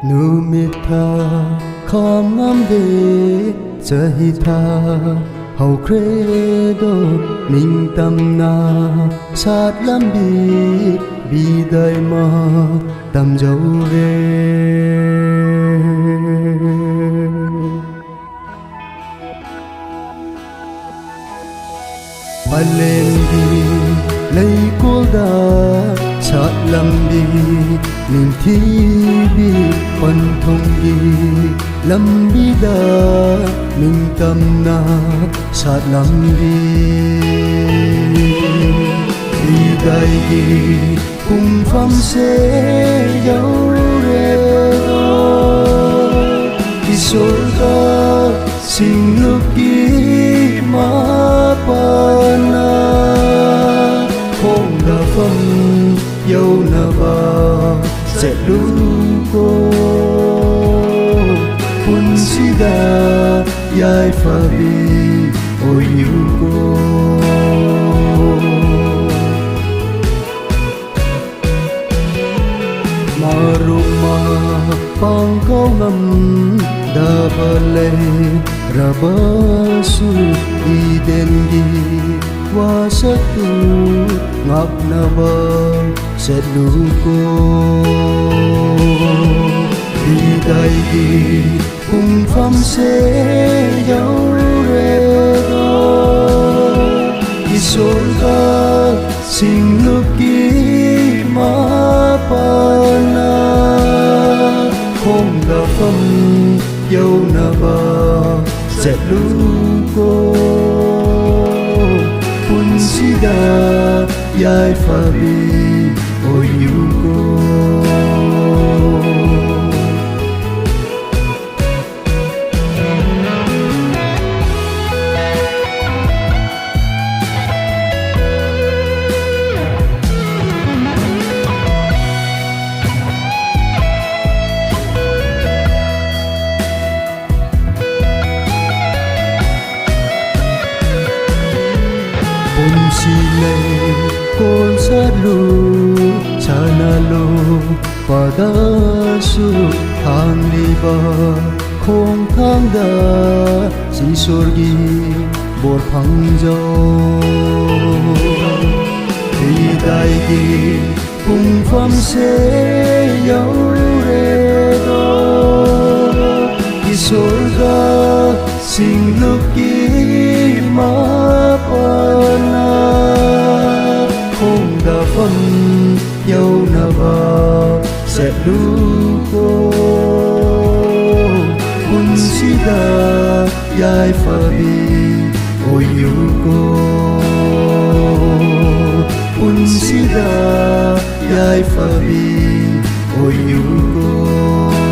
Numitha khom ngam de chahitha hau credo ning tam na sát lam bi dai ma tam jau re Palen di lấy cô da sát lam bi ning thi bi pan thong gi lam bi da ning tam na sát lam bi dai gi cùng pham se dấu re do ki sol ka sing lúc ki ma pa na không da pham dấu na ba sẽ lu cô kun si da yai fa bi ôi yêu cô Maruma pang kau ngam da bale rabasu di dengi wasatu ngap naba seluko di dai di kung pham se yau re do isol ka sing luki ma pa na không da pham dấu na ba sẽ lu cô kun si da yai fa bi ôi yêu cô Sile con salu chanalu padasu thang liba khong thang da si sorgi bor phang jo thi dai gi cùng pham se yau re do ki sorga sing lúc ki ma pa na không da pham dấu na ba sẽ lu cô kun si da yai fa bi ôi yêu cô kun si da yai fa bi ôi yêu cô